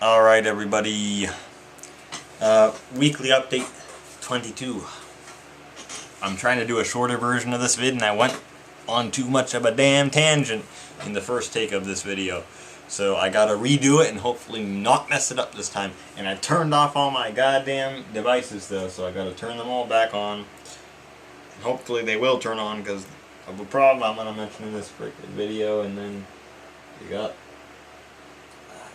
Alright everybody, weekly update 22. I'm trying to do a shorter version of this vid and I went on too much of a damn tangent in the first take of this video. So I gotta redo it and hopefully not mess it up this time. And I turned off all my goddamn devices though, so I gotta turn them all back on. And hopefully they will turn on because of a problem I'm gonna mention in this freaking video. And then you got...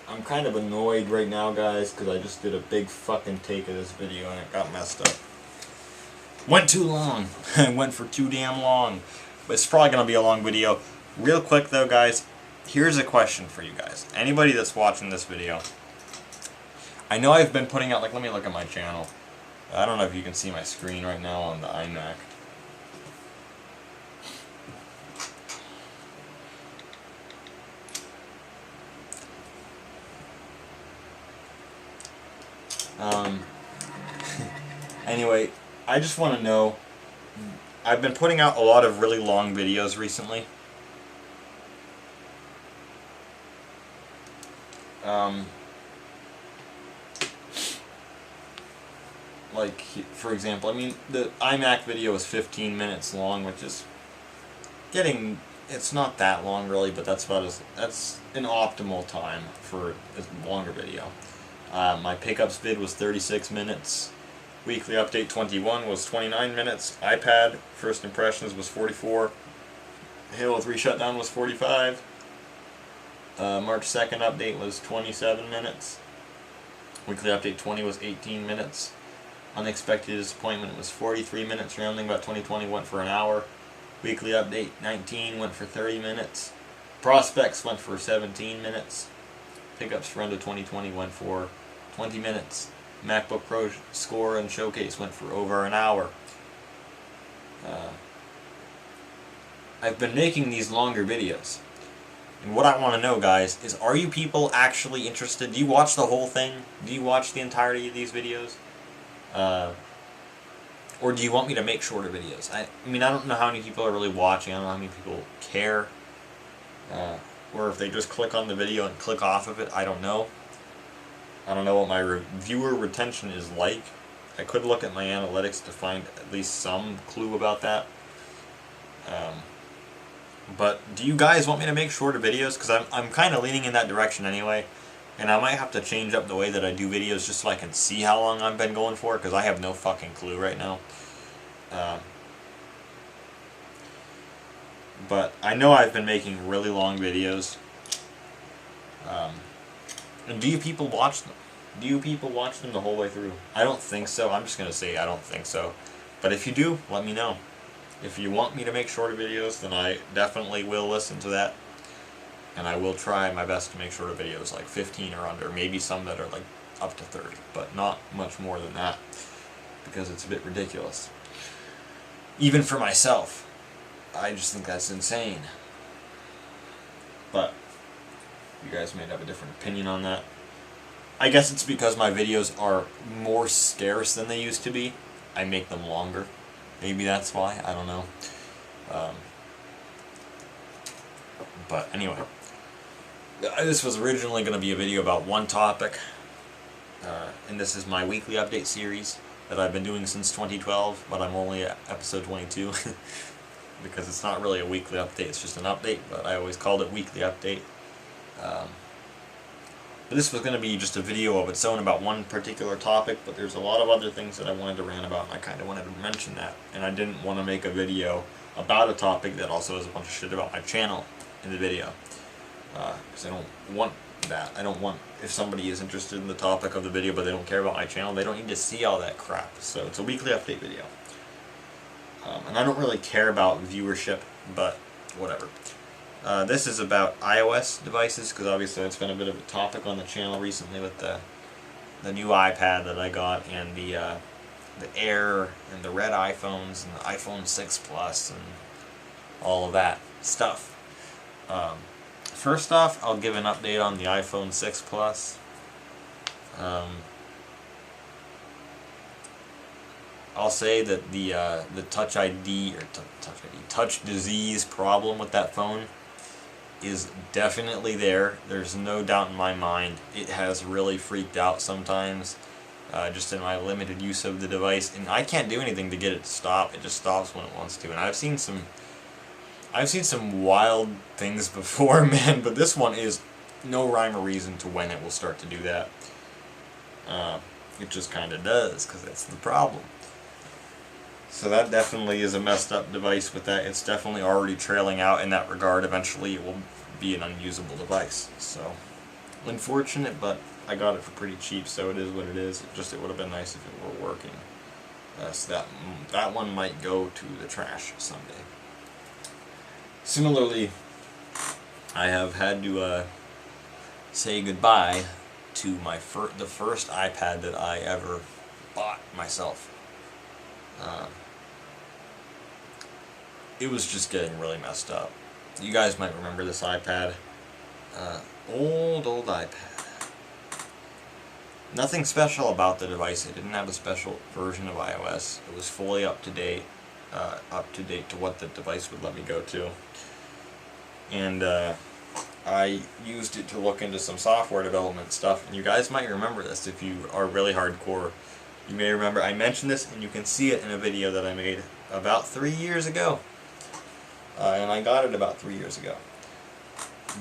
I'm kind of annoyed right now, guys, because I just did a big fucking take of this video and it got messed up. Went too long. It went for too damn long. But it's probably going to be a long video. Real quick though, guys, here's a question for you guys. Anybody that's watching this video. I know I've been putting out, like, let me look at my channel. I don't know if you can see my screen right now on the iMac. Anyway, I just want to know, I've been putting out a lot of really long videos recently. Like, for example, I mean, the iMac video is 15 minutes long, which is getting, it's not that long really, but that's about that's an optimal time for a longer video. My pickups vid was 36 minutes. Weekly update 21 was 29 minutes. iPad first impressions was 44. Halo 3 shutdown was 45. March 2nd update was 27 minutes. Weekly update 20 was 18 minutes. Unexpected disappointment was 43 minutes. Rounding about 2020 went for an hour. Weekly update 19 went for 30 minutes. Prospects went for 17 minutes. Pickups for under 2020 went for 20 minutes. MacBook Pro score and showcase went for over an hour. I've been making these longer videos. And what I want to know, guys, is are you people actually interested? Do you watch the whole thing? Do you watch the entirety of these videos? Or do you want me to make shorter videos? I mean, I don't know how many people are really watching. I don't know how many people care. Or if they just click on the video and click off of it. I don't know. I don't know what my viewer retention is like. I could look at my analytics to find at least some clue about that. But do you guys want me to make shorter videos? Because I'm kind of leaning in that direction anyway. And I might have to change up the way that I do videos just so I can see how long I've been going for. Because I have no fucking clue right now. But I know I've been making really long videos. And do you people watch them? Do you people watch them the whole way through? I don't think so. I'm just going to say I don't think so. But if you do, let me know. If you want me to make shorter videos, then I definitely will listen to that. And I will try my best to make shorter videos, like 15 or under. Maybe some that are like up to 30. But not much more than that. Because it's a bit ridiculous. Even for myself. I just think that's insane. But you guys may have a different opinion on that. I guess it's because my videos are more scarce than they used to be. I make them longer. Maybe that's why. I don't know. But anyway. This was originally going to be a video about one topic. And this is my weekly update series that I've been doing since 2012. But I'm only at episode 22. Because it's not really a weekly update. It's just an update. But I always called it weekly update. But this was going to be just a video of its own about one particular topic, but there's a lot of other things that I wanted to rant about, and I kind of wanted to mention that. And I didn't want to make a video about a topic that also has a bunch of shit about my channel in the video. Because I don't want that. I don't want, if somebody is interested in the topic of the video but they don't care about my channel, they don't need to see all that crap. So it's a weekly update video. And I don't really care about viewership, but whatever. This is about iOS devices, because obviously it's been a bit of a topic on the channel recently with the new iPad that I got, and the Air, and the red iPhones, and the iPhone 6 Plus, and all of that stuff. First off, I'll give an update on the iPhone 6 Plus. I'll say that the Touch ID, or Touch disease problem with that phone is definitely there. There's no doubt in my mind. It has really freaked out sometimes, just in my limited use of the device, and I can't do anything to get it to stop. It just stops when it wants to. And I've seen some wild things before, man, but this one is no rhyme or reason to when it will start to do that. It just kind of does, because that's the problem. So that definitely is a messed up device with that. It's definitely already trailing out in that regard. Eventually it will be an unusable device. So, unfortunate, but I got it for pretty cheap, so it is what it is. It would have been nice if it were working. So that one might go to the trash someday. Similarly, I have had to say goodbye to the first iPad that I ever bought myself. It was just getting really messed up. You guys might remember this iPad. Old iPad. Nothing special about the device. It didn't have a special version of iOS. It was fully up to date to what the device would let me go to. And I used it to look into some software development stuff. And you guys might remember this if you are really hardcore. You may remember I mentioned this, and you can see it in a video that I made about 3 years ago. And I got it about 3 years ago.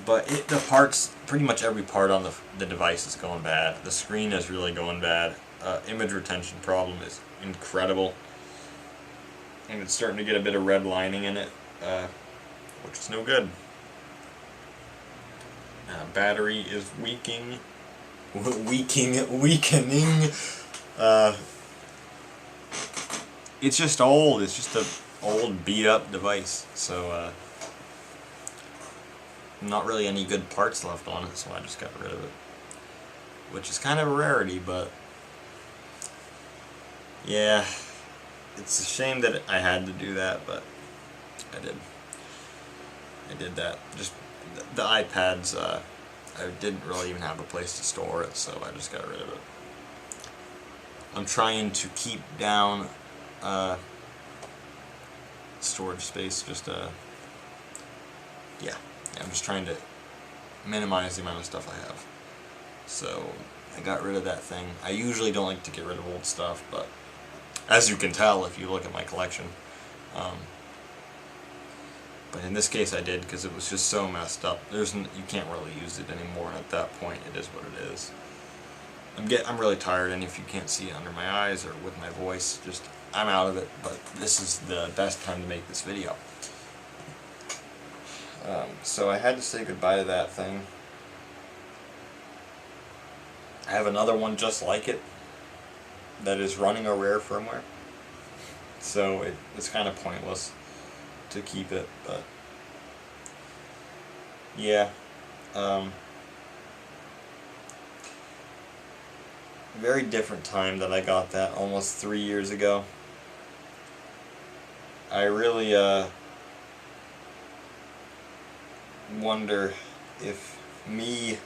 But the parts, pretty much every part on the device is going bad. The screen is really going bad. Image retention problem is incredible. And it's starting to get a bit of red lining in it, which is no good. Battery is weakening. It's just old. It's just a old beat up device, so not really any good parts left on it, so I just got rid of it, which is kind of a rarity. But yeah, it's a shame that I had to do that, but I did that. Just the iPads, I didn't really even have a place to store it, so I just got rid of it. I'm trying to keep down storage space, I'm just trying to minimize the amount of stuff I have. So I got rid of that thing. I usually don't like to get rid of old stuff, but as you can tell if you look at my collection, but in this case I did, because it was just so messed up. You can't really use it anymore, and at that point it is what it is. I'm really tired, and if you can't see it under my eyes or with my voice, I'm out of it, but this is the best time to make this video. So I had to say goodbye to that thing. I have another one just like it that is running a rare firmware, so it's kind of pointless to keep it, but yeah. Very different time that I got that, almost 3 years ago. I really wonder if me,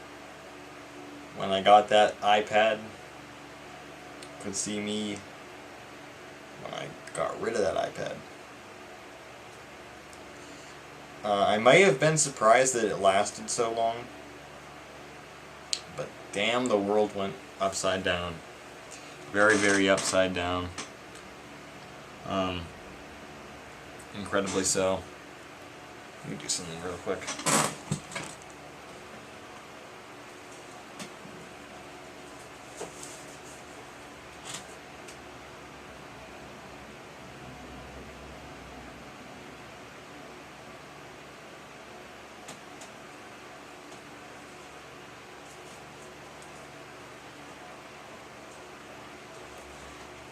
when I got that iPad, could see me when I got rid of that iPad. I may have been surprised that it lasted so long, but damn, the world went upside down. Very, very upside down. Incredibly so. Let me do something real quick.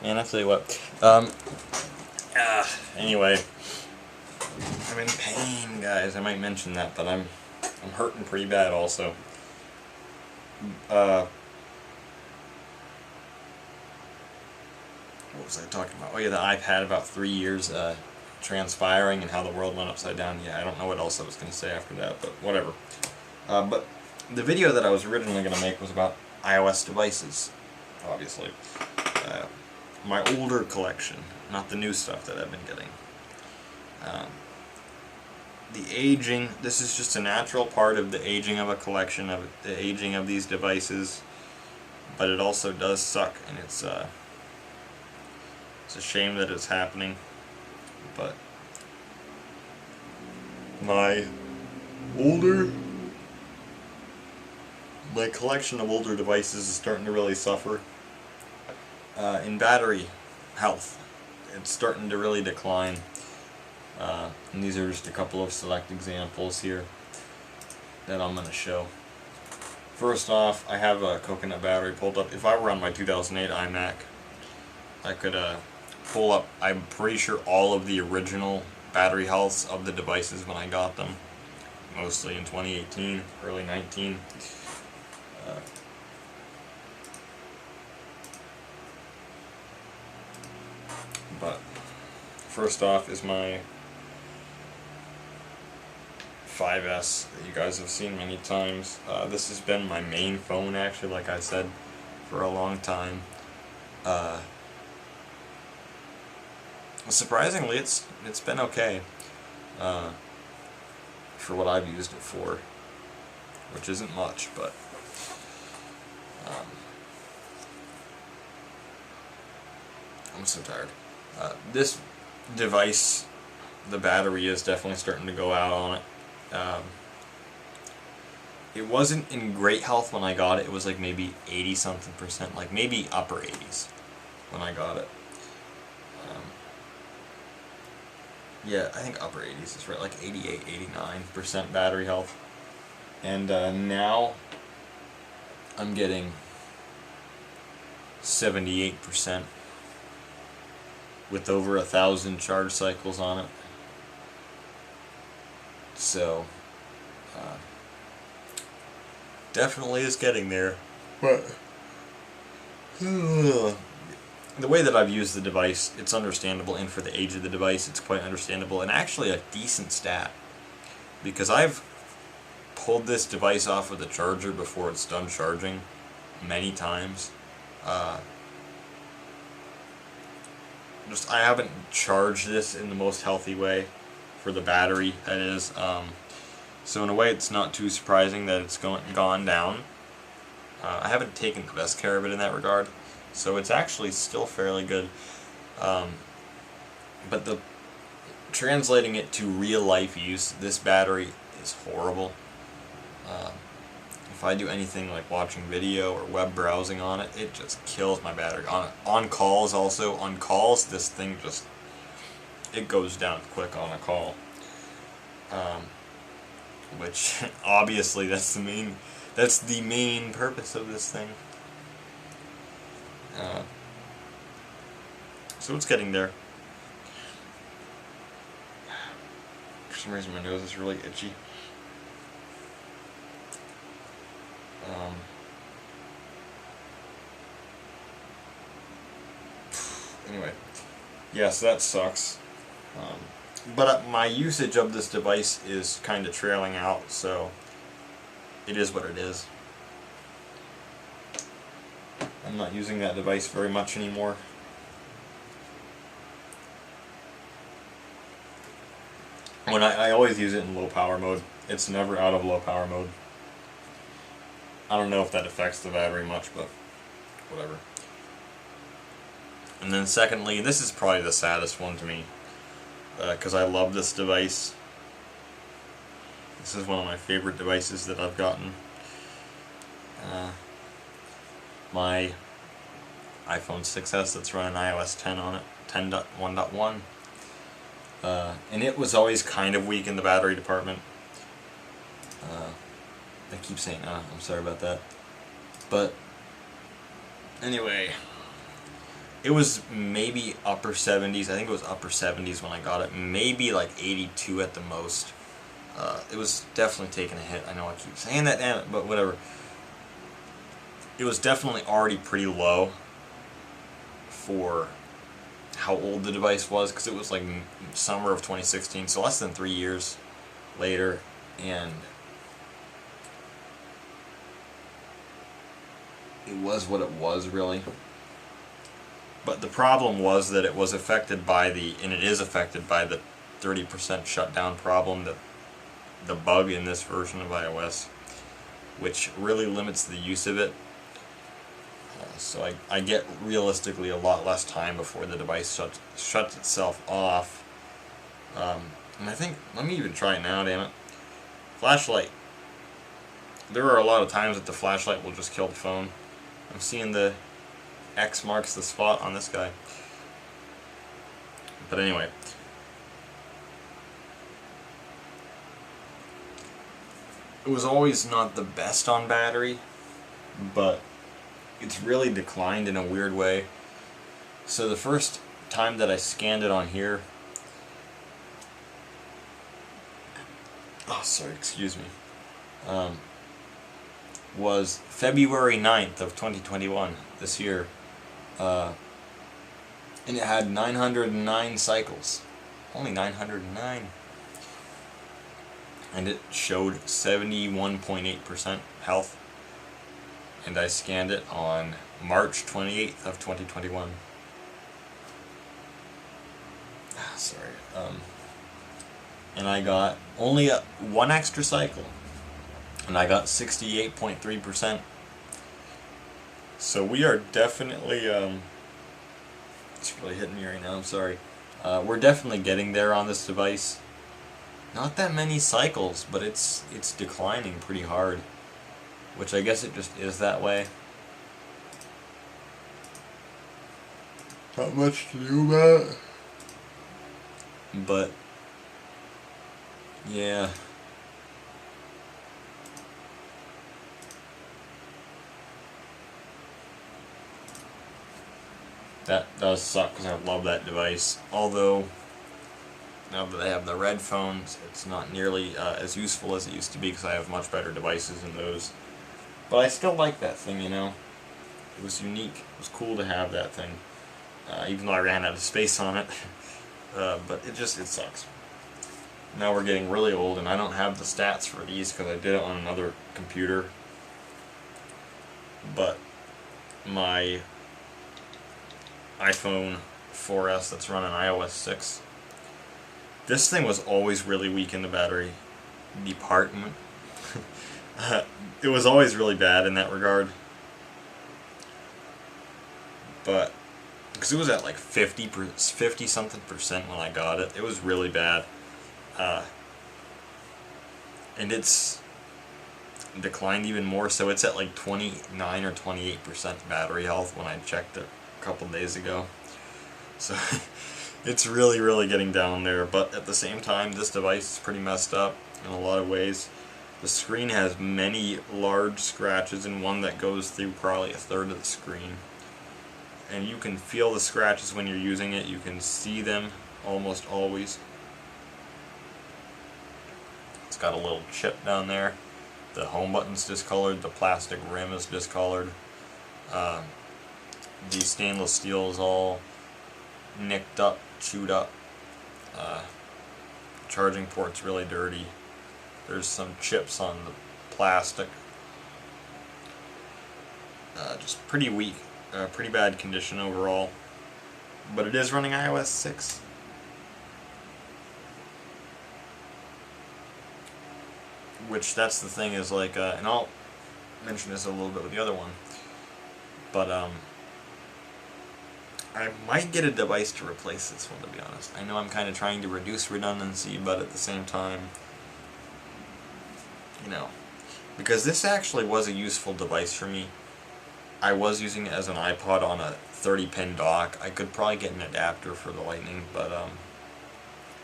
Man, I'll tell you what. Anyway, I'm in pain, guys. I might mention that, but I'm hurting pretty bad also. What was I talking about? Oh yeah, the iPad, about 3 years transpiring and how the world went upside down. Yeah, I don't know what else I was going to say after that, but whatever. But the video that I was originally going to make was about iOS devices, obviously. My older collection, not the new stuff that I've been getting. the aging, this is just a natural part of the aging of a collection, of the aging of these devices, but it also does suck, and it's a shame that it's happening. But my collection of older devices is starting to really suffer in battery health. It's starting to really decline. And these are just a couple of select examples here that I'm going to show. First off, I have a coconut battery pulled up. If I were on my 2008 iMac, I could pull up, I'm pretty sure, all of the original battery healths of the devices when I got them. Mostly in 2018, early 19. But first off is my 5S that you guys have seen many times. This has been my main phone, actually, like I said, for a long time. Surprisingly, it's been okay for what I've used it for, which isn't much, but I'm so tired. This device, the battery is definitely starting to go out on it. It wasn't in great health when I got it. It was like maybe 80 something percent, like maybe upper 80s when I got it. Yeah, I think upper 80s is right, like 88, 89% battery health. And now I'm getting 78% with over 1,000 charge cycles on it. So definitely is getting there. But the way that I've used the device, it's understandable, and for the age of the device, it's quite understandable, and actually a decent stat, because I've pulled this device off with a charger before it's done charging many times. I haven't charged this in the most healthy way for the battery, that is. So in a way, it's not too surprising that it's gone down. I haven't taken the best care of it in that regard, so it's actually still fairly good. But translating it to real life use, this battery is horrible. If I do anything like watching video or web browsing on it, it just kills my battery. On calls also, on calls, this thing just, it goes down quick on a call. Which obviously that's the main purpose of this thing. So it's getting there. For some reason my nose is really itchy. Anyway, yeah, so that sucks. But my usage of this device is kind of trailing out, so it is what it is. I'm not using that device very much anymore. When I always use it in low power mode. It's never out of low power mode. I don't know if that affects the battery much, but whatever. And then secondly, this is probably the saddest one to me, because I love this device. This is one of my favorite devices that I've gotten. My iPhone 6s that's running iOS 10 on it, 10.1.1. And it was always kind of weak in the battery department. I keep saying, I'm sorry about that. But anyway, it was maybe upper 70s. I think it was upper 70s when I got it. Maybe like 82 at the most. It was definitely taking a hit. I know I keep saying that, damn it, but whatever. It was definitely already pretty low for how old the device was, because it was like summer of 2016, so less than 3 years later, and it was what it was, really. But the problem was that it was affected by and it is affected by the 30% shutdown problem that the bug in this version of iOS, which really limits the use of it. So I get realistically a lot less time before the device shuts itself off. And I think, let me even try it now, damn it. Flashlight. There are a lot of times that the flashlight will just kill the phone. I'm seeing the X marks the spot on this guy. But anyway. It was always not the best on battery, but it's really declined in a weird way. So the first time that I scanned it on here, oh sorry, excuse me, was February 9th of 2021, this year, and it had 909 cycles, only 909, and it showed 71.8% health, and I scanned it on March 28th of 2021. Sorry, and I got only one extra cycle, and I got 68.3%. So we are definitely, it's really hitting me right now, I'm sorry. We're definitely getting there on this device. Not that many cycles, but it's declining pretty hard, which I guess it just is that way. Not much to do about it. But yeah, that does suck because I love that device. Although now that I have the red phones, it's not nearly as useful as it used to be because I have much better devices than those. But I still like that thing, you know. It was unique. It was cool to have that thing, even though I ran out of space on it. But it sucks. Now we're getting really old, and I don't have the stats for these because I did it on another computer. But my iPhone 4S that's running iOS 6, this thing was always really weak in the battery department. It was always really bad in that regard. But because it was at like 50 something percent when I got it. It was really bad. And it's declined even more, so it's at like 29 or 28% battery health when I checked it a couple days ago. So it's really, really getting down there, but at the same time this device is pretty messed up in a lot of ways. The screen has many large scratches, and one that goes through probably a third of the screen. And you can feel the scratches when you're using it. You can see them almost always. It's got a little chip down there. The home button's discolored. The plastic rim is discolored. The stainless steel is all nicked up, chewed up. Charging port's really dirty. There's some chips on the plastic. Just pretty weak. Pretty bad condition overall, but it is running iOS 6. Which, that's the thing, is like, and I'll mention this a little bit with the other one, but I might get a device to replace this one, to be honest. I know I'm kind of trying to reduce redundancy, but at the same time, you know, because this actually was a useful device for me. I was using it as an iPod on a 30-pin dock. I could probably get an adapter for the Lightning, but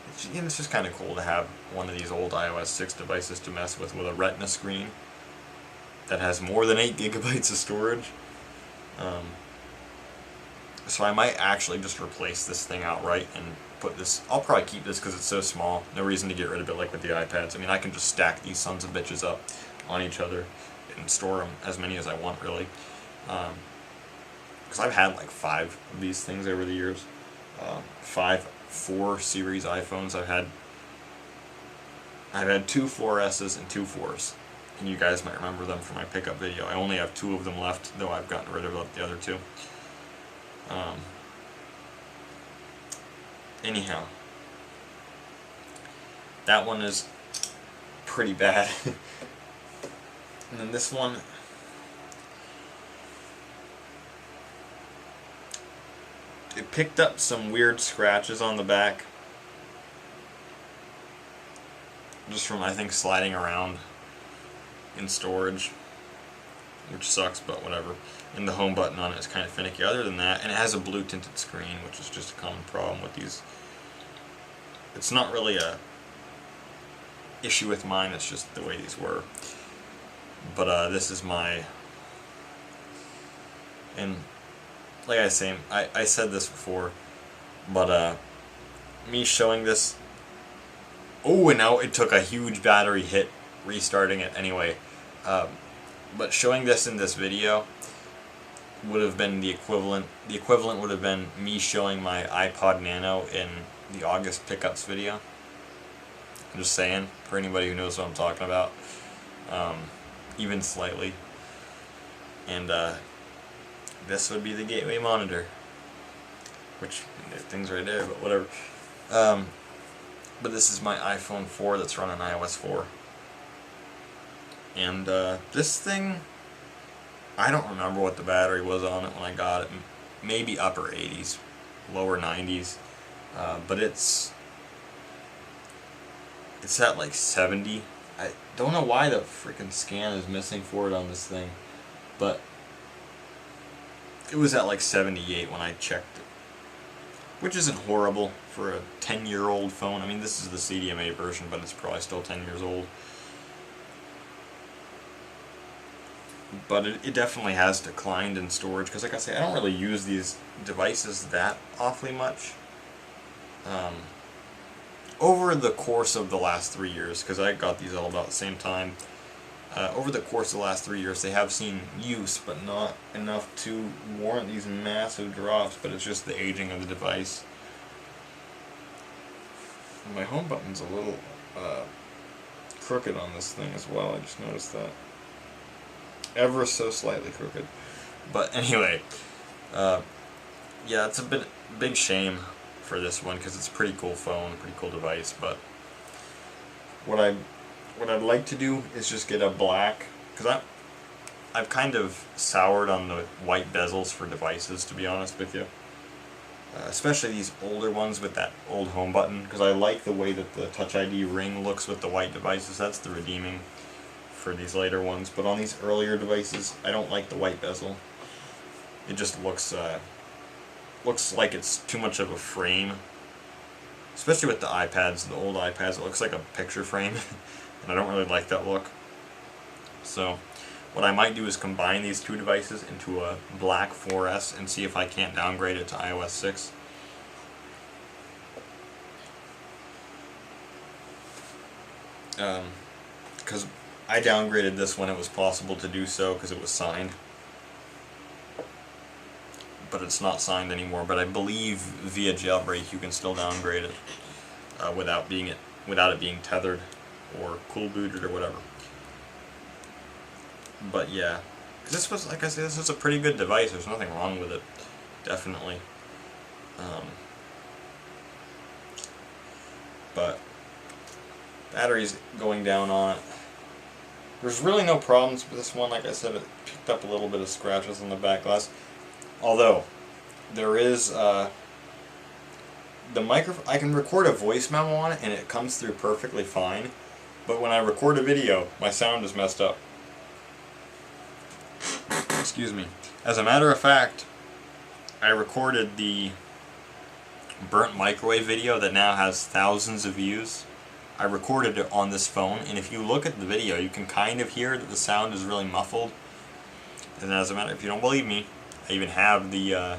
it's just kind of cool to have one of these old iOS 6 devices to mess with a Retina screen that has more than 8 gigabytes of storage. So I might actually just replace this thing outright and put this. I'll probably keep this because it's so small. No reason to get rid of it like with the iPads. I mean, I can just stack these sons of bitches up on each other and store them as many as I want, really. Because I've had like 5 of these things over the years. 4 series iPhones. I've had 2 4S's and 2 4s, and you guys might remember them from my pickup video. I only have 2 of them left, though I've gotten rid of the other 2. Anyhow, that one is pretty bad. And then this one, it picked up some weird scratches on the back, just from, I think, sliding around in storage, which sucks, but whatever. And the home button on it is kind of finicky. Other than that, and it has a blue tinted screen, which is just a common problem with these. It's not really a issue with mine, it's just the way these were. But this is my, and like I say, I said this before, but me showing this, oh, and now it took a huge battery hit restarting it anyway. But showing this in this video would have been the equivalent. The equivalent would have been me showing my iPod Nano in the August pickups video. I'm just saying, for anybody who knows what I'm talking about, even slightly. And this would be the gateway monitor, which thing's right there, but whatever. But this is my iPhone 4 that's running iOS 4. And this thing, I don't remember what the battery was on it when I got it. Maybe upper 80s, lower 90s. But it's at like 70. I don't know why the freaking scan is missing for it on this thing, but it was at like 78 when I checked it, which isn't horrible for a 10-year-old phone. I mean, this is the CDMA version, but it's probably still 10 years old. But it definitely has declined in storage, because like I say, I don't really use these devices that awfully much. Over the course of the last 3 years, because I got these all about the same time, over the course of the last 3 years, they have seen use, but not enough to warrant these massive drops, but it's just the aging of the device. And my home button's a little crooked on this thing as well, I just noticed that. Ever so slightly crooked. But anyway, yeah, it's a big shame for this one, because it's a pretty cool phone, pretty cool device, but what I'd like to do is just get a black, because I've kind of soured on the white bezels for devices, to be honest with you. Especially these older ones with that old home button, because I like the way that the Touch ID ring looks with the white devices. That's the redeeming for these later ones. But on these earlier devices, I don't like the white bezel. It just looks like it's too much of a frame. Especially with the iPads, the old iPads, it looks like a picture frame. And I don't really like that look. So what I might do is combine these two devices into a black 4S and see if I can't downgrade it to iOS 6. Because I downgraded this when it was possible to do so, because it was signed. But it's not signed anymore. But I believe via jailbreak you can still downgrade it without it being tethered or cool booted or whatever. But yeah, because this was, like I said, this is a pretty good device. There's nothing wrong with it, definitely. But battery's going down on it. There's really no problems with this one. Like I said, it picked up a little bit of scratches on the back glass. Although there is the microphone. I can record a voice memo on it, and it comes through perfectly fine. But when I record a video, my sound is messed up. Excuse me. As a matter of fact, I recorded the burnt microwave video that now has thousands of views. I recorded it on this phone, and if you look at the video, you can kind of hear that the sound is really muffled. And as a matter, if you don't believe me, I even have the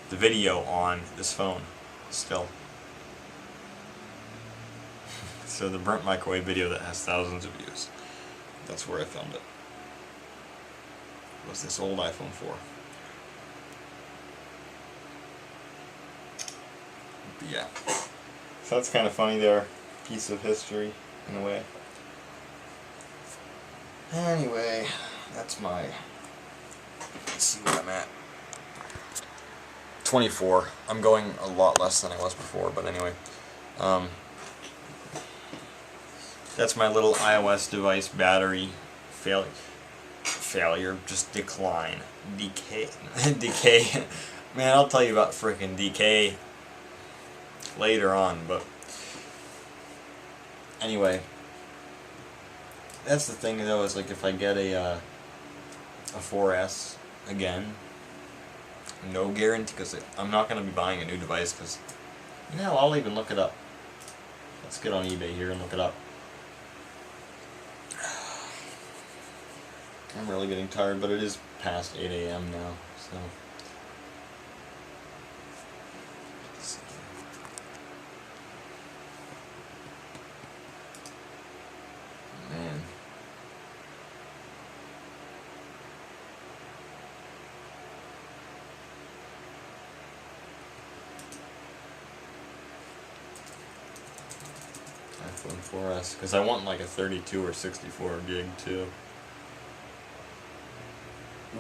video on this phone still. So the burnt microwave video that has thousands of views. That's where I filmed it. It was this old iPhone 4. But yeah. So that's kind of funny there. Piece of history, in a way. Anyway, that's my... Let's see what I'm at. 24. I'm going a lot less than I was before, but anyway. That's my little iOS device battery failure, just decline. Decay. Decay. Man, I'll tell you about frickin' decay later on, but anyway. That's the thing though, is like if I get a 4S again, no guarantee, because I'm not going to be buying a new device, because, you know, I'll even look it up. Let's get on eBay here and look it up. I'm really getting tired, but it is past 8 a.m. now, so. Man. iPhone 4S, because I want like a 32 or 64 gig too.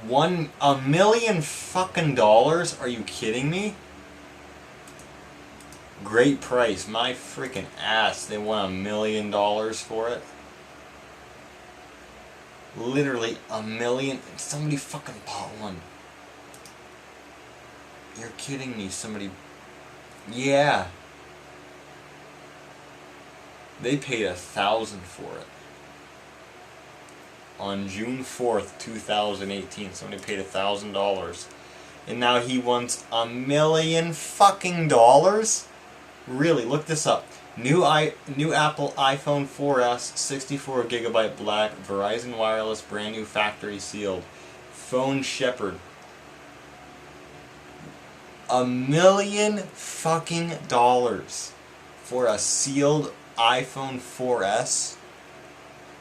$1 million fucking dollars? Are you kidding me? Great price. My freaking ass. They want $1 million for it. Literally $1 million. Somebody fucking bought one. You're kidding me. Somebody. Yeah. They paid $1,000 for it. On June 4th, 2018, somebody paid $1,000, and now he wants $1 million fucking dollars. Really, look this up. New Apple iPhone 4S, 64 gigabyte black, Verizon Wireless, brand new factory sealed, phone Shepherd. $1 million fucking dollars for a sealed iPhone 4S.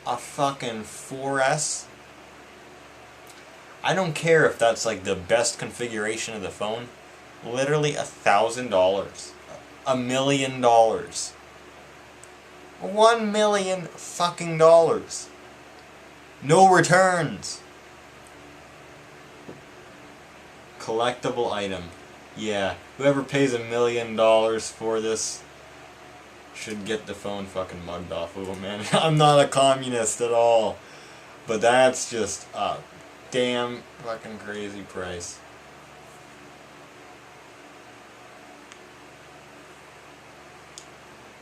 A fucking 4S. I don't care if that's like the best configuration of the phone. Literally $1,000. $1 million. $1 million fucking dollars. No returns. Collectible item. Yeah, whoever pays $1 million for this should get the phone fucking mugged off of them, man. I'm not a communist at all. But that's just a damn fucking crazy price.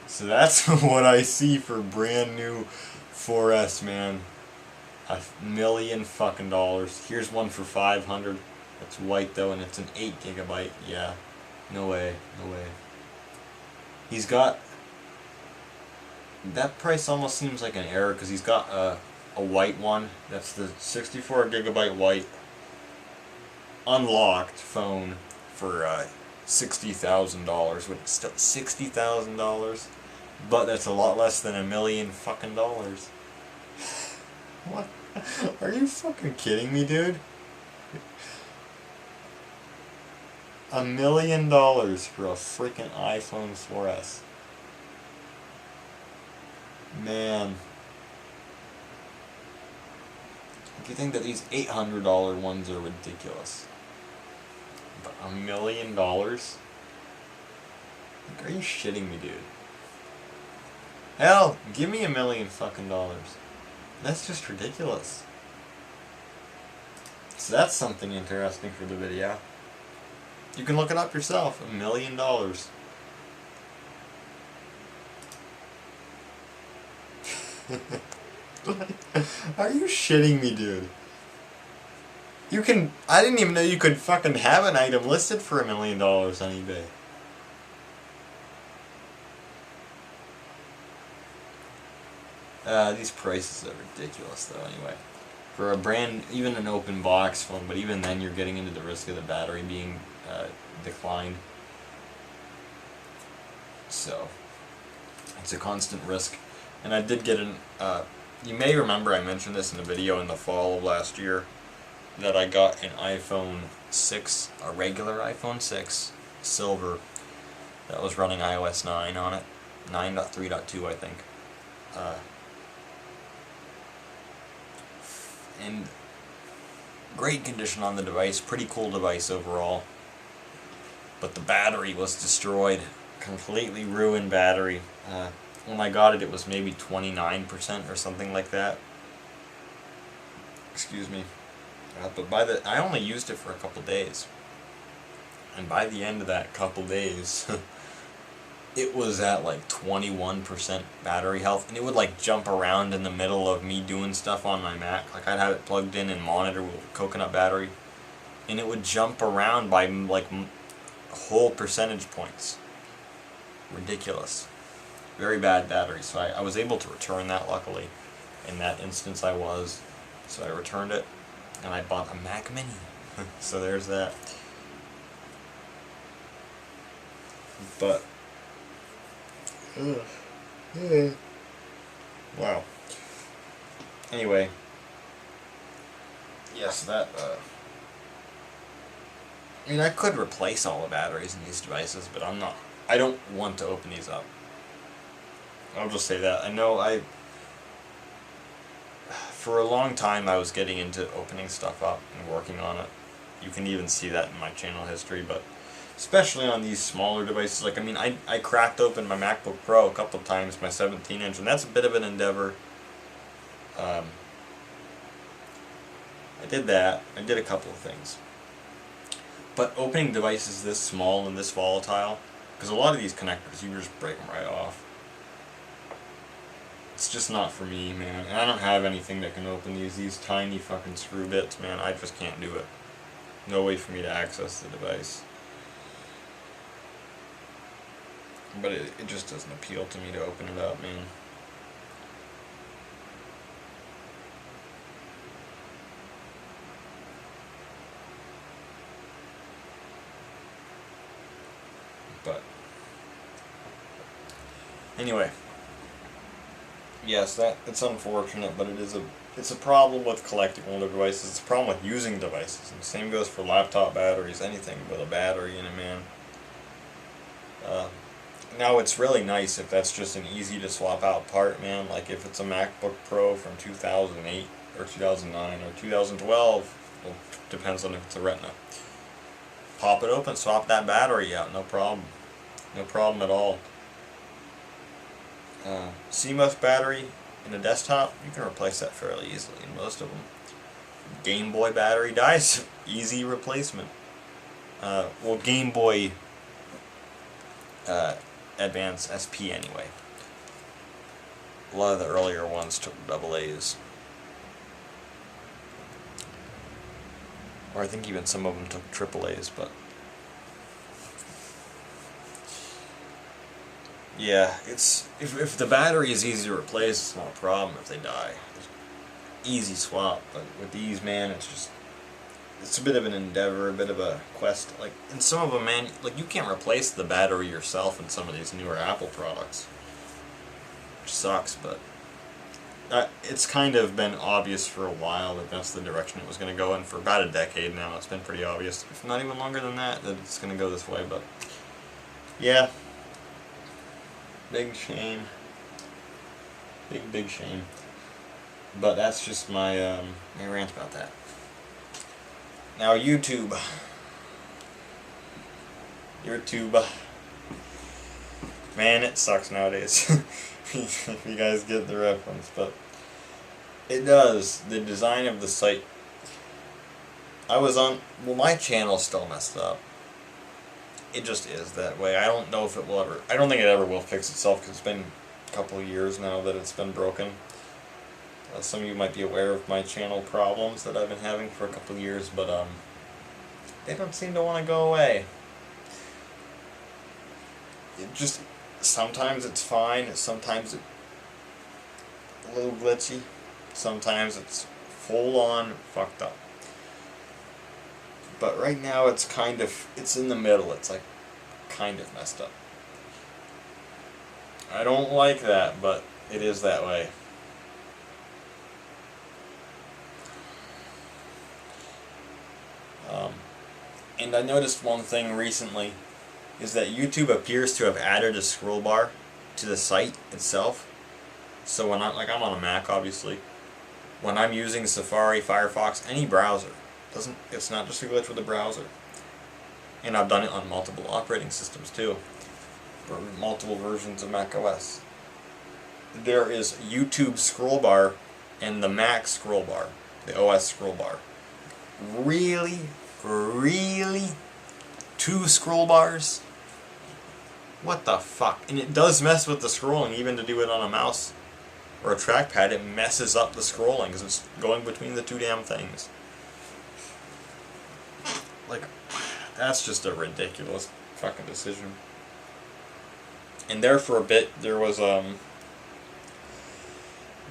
So that's what I see for brand new 4S, man. $1 million fucking dollars. Here's one for $500. It's white though, and it's an 8 gigabyte. Yeah. No way. No way. He's got... That price almost seems like an error, because he's got a white one. That's the 64 gigabyte white unlocked phone for $60,000, which is still $60,000, but that's a lot less than $1 million fucking dollars. What? Are you fucking kidding me, dude? $1 million for a freaking iPhone 4S. Man. If you think that these $800 ones are ridiculous. But $1 million? Like, are you shitting me, dude? Hell, give me $1 million fucking dollars. That's just ridiculous. So that's something interesting for the video. You can look it up yourself. $1 million. Are you shitting me, dude? You can... I didn't even know you could fucking have an item listed for $1 million on eBay. These prices are ridiculous, though, anyway. For a brand... even an open box phone, but even then you're getting into the risk of the battery being declined. So, it's a constant risk. And I did get an... you may remember I mentioned this in a video in the fall of last year, that I got an iPhone 6, a regular iPhone 6, silver, that was running iOS 9 on it. 9.3.2, I think. And great condition on the device, pretty cool device overall. But the battery was destroyed, completely ruined battery. when I got it, it was maybe 29% or something like that. Excuse me. But I only used it for a couple days. And by the end of that couple days, it was at like 21% battery health, and it would like jump around in the middle of me doing stuff on my Mac. Like I'd have it plugged in and monitor with a coconut battery, and it would jump around by like whole percentage points. Ridiculous. Very bad battery. So I was able to return that, luckily. In that instance I was. So I returned it, and I bought a Mac Mini. So there's that. But wow. Anyway, yes, that I mean, I could replace all the batteries in these devices, but I'm not. I don't want to open these up. I'll just say that. I know for a long time I was getting into opening stuff up and working on it. You can even see that in my channel history, but especially on these smaller devices. Like, I mean, I cracked open my MacBook Pro a couple of times, my 17-inch, and that's a bit of an endeavor. I did that. I did a couple of things. But opening devices this small and this volatile, because a lot of these connectors, you just break them right off. It's just not for me, man. And I don't have anything that can open these tiny fucking screw bits, man. I just can't do it. No way for me to access the device. But it just doesn't appeal to me to open it up, man. But anyway, yes, it's unfortunate, but it's a problem with collecting older devices. It's a problem with using devices, and the same goes for laptop batteries. Anything with a battery in it, man. Now it's really nice if that's just an easy to swap out part, man. Like if it's a MacBook Pro from 2008 or 2009 or 2012, well, depends on if it's a Retina. Pop it open, swap that battery out, no problem. No problem at all. CMOS battery in a desktop, you can replace that fairly easily in most of them. Game Boy battery dies, easy replacement. Well, Game Boy Advance SP anyway. A lot of the earlier ones took AA's. Or I think even some of them took AAA's, but yeah, it's if the battery is easy to replace, it's not a problem if they die. Easy swap, but with these, man, it's a bit of an endeavor, a bit of a quest. Like in some of them, man, like you can't replace the battery yourself in some of these newer Apple products, which sucks. But it's kind of been obvious for a while that that's the direction it was going to go, and for about a decade now, it's been pretty obvious, if not even longer than that it's going to go this way. But yeah, big shame, big shame. But that's just my my rant about that. Now YouTube. Man, it sucks nowadays. If you guys get the reference, but it does. The design of the site. Well, my channel's still messed up. It just is that way. I don't know if it will ever, I don't think it ever will fix itself, because it's been a couple of years now that it's been broken. Some of you might be aware of my channel problems that I've been having for a couple of years, but they don't seem to want to go away. It just, sometimes it's fine, sometimes it's a little glitchy, sometimes it's full on fucked up. But right now it's in the middle, it's like kind of messed up. I don't like that, but it is that way. And I noticed one thing recently, is that YouTube appears to have added a scroll bar to the site itself. So when I'm on a Mac, obviously, when I'm using Safari, Firefox, any browser, it's not just a glitch with the browser. And I've done it on multiple operating systems too, or multiple versions of macOS. there is YouTube scroll bar and the Mac scroll bar, the OS scroll bar. Really? Really? 2 scroll bars? What the fuck? And it does mess with the scrolling, even to do it on a mouse or a trackpad. It messes up the scrolling because it's going between the 2 damn things. Like, that's just a ridiculous fucking decision. And there for a bit, there was,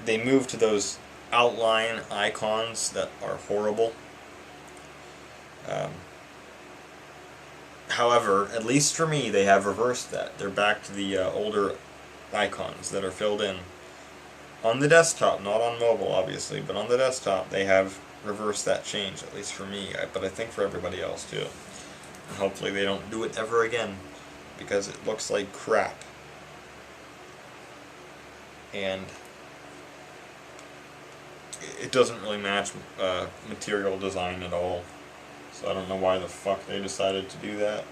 they moved to those outline icons that are horrible. However, at least for me, they have reversed that. They're back to the older icons that are filled in. On the desktop, not on mobile obviously, but on the desktop they have reversed that change, at least for me, but I think for everybody else too. And hopefully they don't do it ever again, because it looks like crap. And it doesn't really match material design at all. So I don't know why the fuck they decided to do that.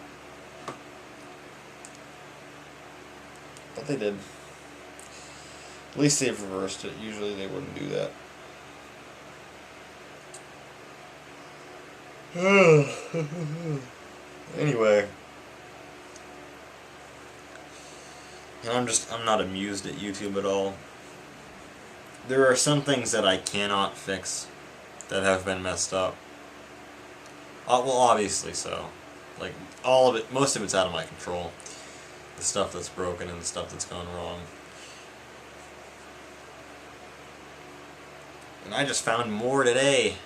But they did. At least they've reversed it. Usually they wouldn't do that. Anyway. And I'm not amused at YouTube at all. There are some things that I cannot fix that have been messed up. Well, obviously so. Like, all of it, most of it's out of my control. The stuff that's broken and the stuff that's gone wrong. And I just found more today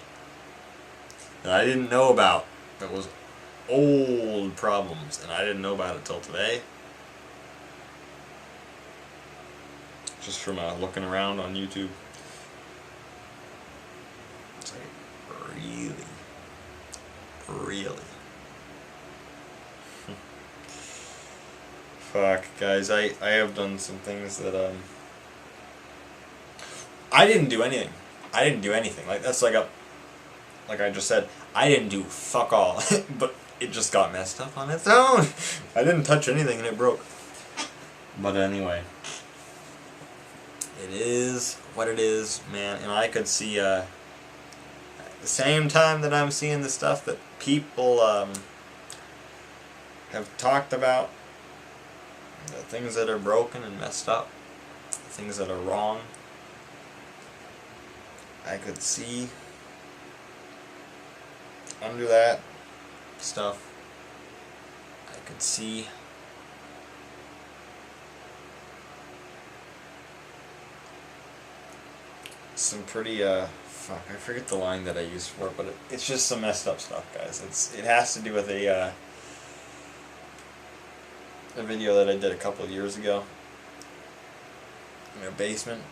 that I didn't know about. That was old problems, and I didn't know about it till today. Just from looking around on YouTube. It's like, really? Fuck, guys, I have done some things that, I didn't do anything. I didn't do anything. Like, that's like I just said, I didn't do fuck all. But it just got messed up on its own. I didn't touch anything and it broke. But anyway. It is what it is, man. And I could see, at the same time that I'm seeing the stuff that people, have talked about, the things that are broken and messed up, the things that are wrong, I could see under that stuff, I could see some pretty, fuck, I forget the line that I used for it, but it's just some messed up stuff, guys. It has to do with a video that I did a couple of years ago in a basement.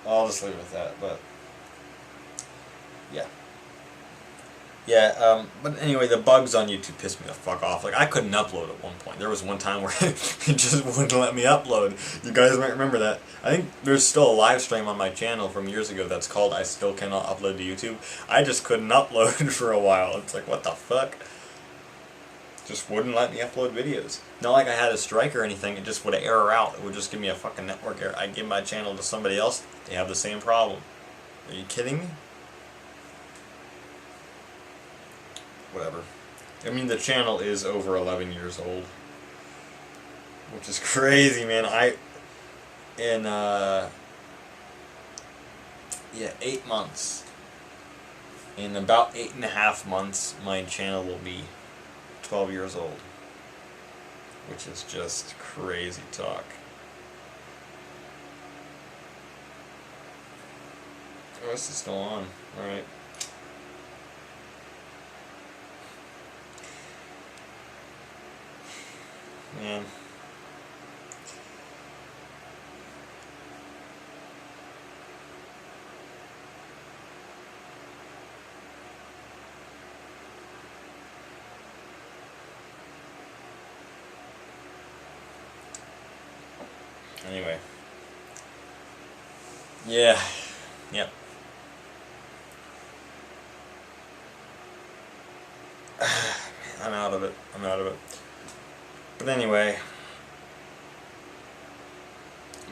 I'll just leave it with that, but yeah. Yeah, but anyway, the bugs on YouTube pissed me the fuck off. Like, I couldn't upload at one point. There was one time where it just wouldn't let me upload. You guys might remember that. I think there's still a live stream on my channel from years ago that's called I Still Cannot Upload to YouTube. I just couldn't upload for a while. It's like, what the fuck? Just wouldn't let me upload videos. Not like I had a strike or anything, it just would error out. It would just give me a fucking network error. I'd give my channel to somebody else, they have the same problem. Are you kidding me? Whatever. I mean, the channel is over 11 years old. Which is crazy, man. In 8 months. In about 8.5 months, my channel will be 12 years old. Which is just crazy talk. Oh, this is still on. Alright. Man. Anyway. Yeah. Yep. I'm out of it. But anyway,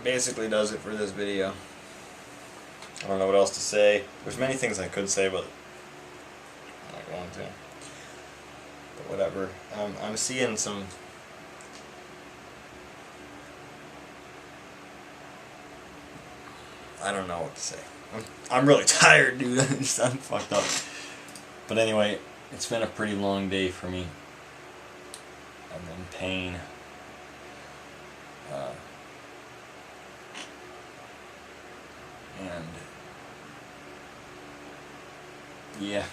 basically does it for this video. I don't know what else to say. There's many things I could say, but I'm not going to. But whatever. I'm seeing some... I don't know what to say. I'm really tired, dude. I'm fucked up. But anyway, it's been a pretty long day for me. I'm in pain. And yeah.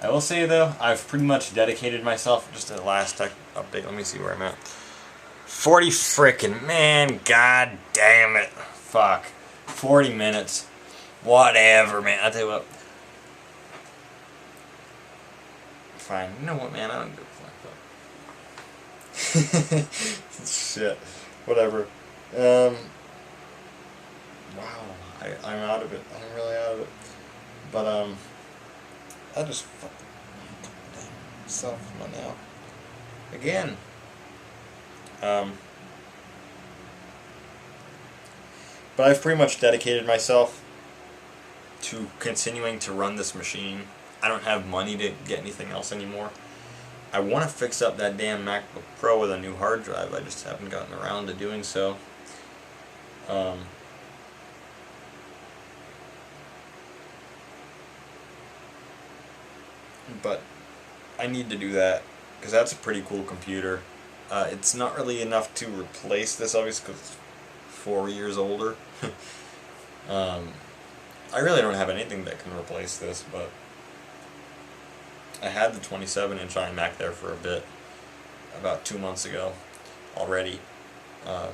I will say though, I've pretty much dedicated myself, just to the last tech update. Let me see where I'm at. 40 frickin' man, god damn it. Fuck. 40 minutes. Whatever, man. I'll tell you what. Fine. You know what, man? I don't give a fuck. Shit. Whatever. Wow. I'm out of it. I'm really out of it. But, I just fucking myself now. Again. But I've pretty much dedicated myself to continuing to run this machine. I don't have money to get anything else anymore. I want to fix up that damn MacBook Pro with a new hard drive. I just haven't gotten around to doing so. But I need to do that because that's a pretty cool computer. It's not really enough to replace this, obviously, because it's 4 years older. I really don't have anything that can replace this, but I had the 27-inch iMac there for a bit, about 2 months ago already. But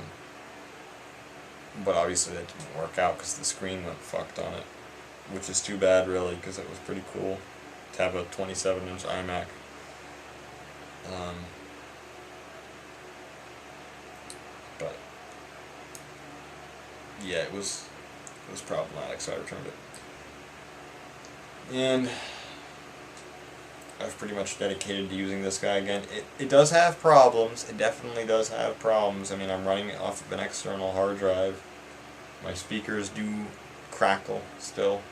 obviously that didn't work out because the screen went fucked on it, which is too bad, really, because it was pretty cool to have a 27-inch iMac. But yeah, it was problematic, so I returned it. And I've pretty much dedicated to using this guy again. It does have problems. It definitely does have problems. I mean, I'm running it off of an external hard drive. My speakers do crackle still.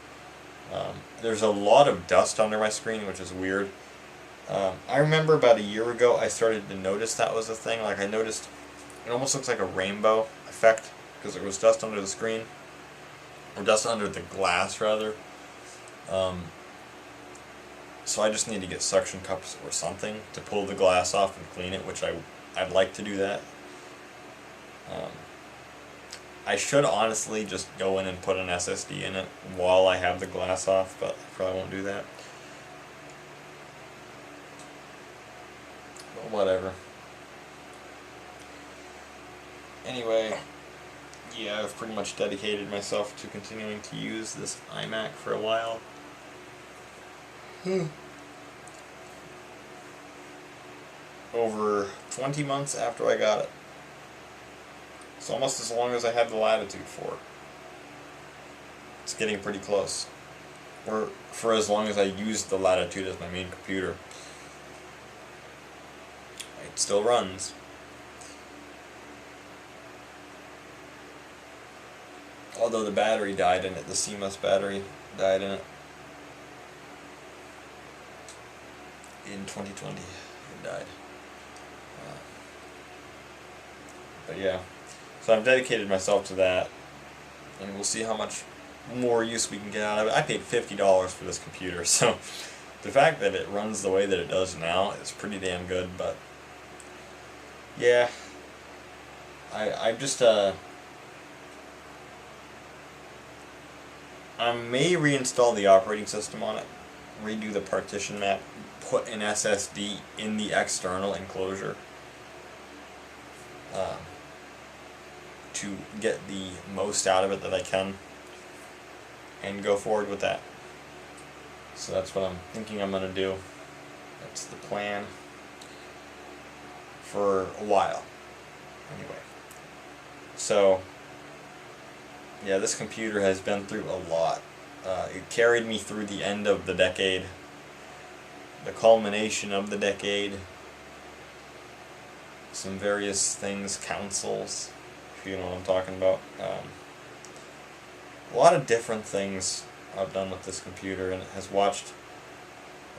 There's a lot of dust under my screen, which is weird. I remember about a year ago I started to notice that was a thing. Like, I noticed it almost looks like a rainbow effect because there was dust under the screen, or dust under the glass rather. So I just need to get suction cups or something to pull the glass off and clean it, which I'd like to do that. I should honestly just go in and put an SSD in it while I have the glass off, but I probably won't do that. But whatever. Anyway, yeah, I've pretty much dedicated myself to continuing to use this iMac for a while. Over 20 months after I got it. It's almost as long as I had the Latitude for. It's getting pretty close. Or for as long as I used the Latitude as my main computer. It still runs. Although the battery died in it, the CMOS battery died in it. In 2020, it died. But yeah, so I've dedicated myself to that, and we'll see how much more use we can get out of it. I paid $50 for this computer, so the fact that it runs the way that it does now is pretty damn good. But yeah, I just I may reinstall the operating system on it, redo the partition map, put an SSD in the external enclosure to get the most out of it that I can, and go forward with that. So that's what I'm thinking I'm going to do. That's the plan for a while. Anyway. So, yeah, this computer has been through a lot. It carried me through the end of the decade, the culmination of the decade. some various things, councils, if you know what I'm talking about. A lot of different things I've done with this computer, and it has watched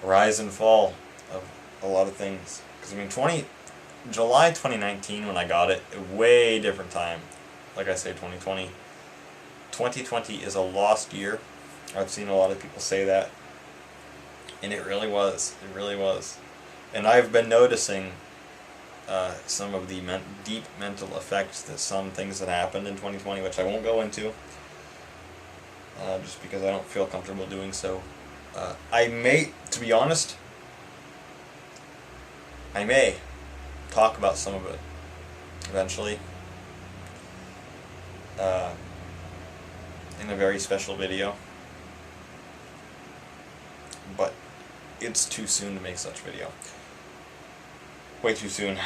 rise and fall of a lot of things. Because I mean, July 2019 when I got it, a way different time. Like I say, 2020. 2020 is a lost year. I've seen a lot of people say that. And it really was. It really was. And I've been noticing some of the deep mental effects that some things that happened in 2020, which I won't go into, just because I don't feel comfortable doing so. I may, to be honest, I may talk about some of it eventually in a very special video, but it's too soon to make such video. Way too soon.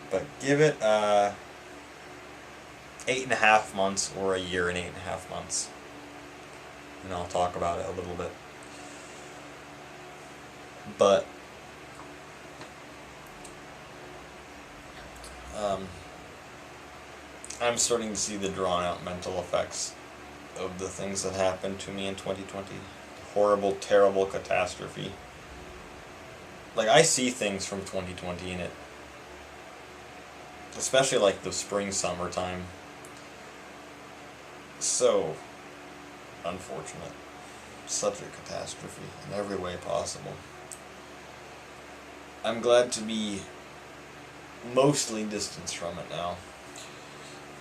But give it 8.5 months or a year and 8.5 months, and I'll talk about it a little bit. But I'm starting to see the drawn out mental effects of the things that happened to me in 2020. Horrible, terrible catastrophe. Like, I see things from 2020 in it, especially like the spring, summertime. So unfortunate. Such a catastrophe in every way possible. I'm glad to be mostly distanced from it now.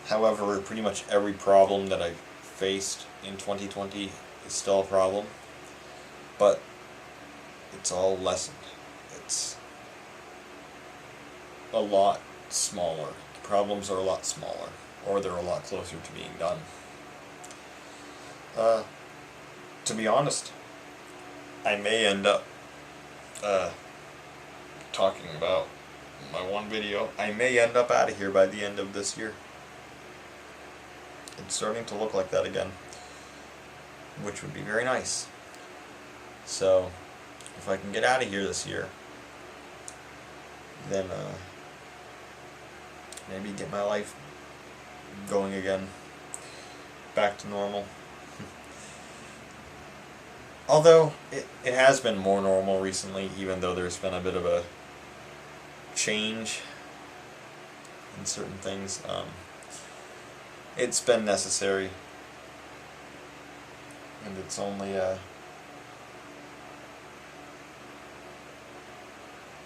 However, pretty much every problem that I've faced in 2020 is still a problem, but it's all lessened. It's a lot smaller. The problems are a lot smaller, or they're a lot closer to being done. To be honest, I may end up talking about my one video. I may end up out of here by the end of this year. It's starting to look like that again, which would be very nice. So, if I can get out of here this year, then maybe get my life going again, back to normal. Although, it has been more normal recently, even though there's been a bit of a change in certain things. It's been necessary, and it's only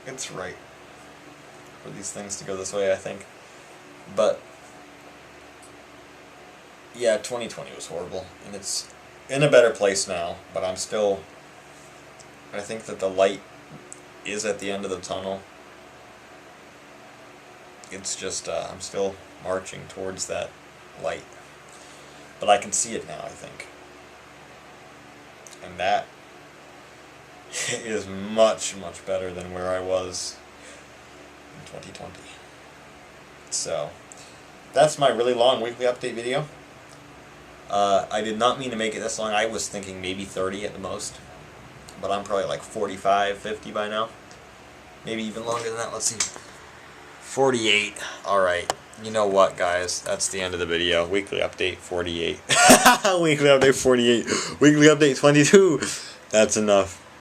it's right for these things to go this way, I think. But yeah, 2020 was horrible, and it's in a better place now, but I think that the light is at the end of the tunnel. It's just, I'm still marching towards that light, but I can see it now, I think, and that is much, much better than where I was in 2020. So, that's my really long weekly update video. I did not mean to make it this long. I was thinking maybe 30 at the most, but I'm probably like 45, 50 by now. Maybe even longer than that. Let's see. 48. Alright. You know what, guys? That's the end of the video. Weekly update 48. Weekly update 48. Weekly update 22. That's enough.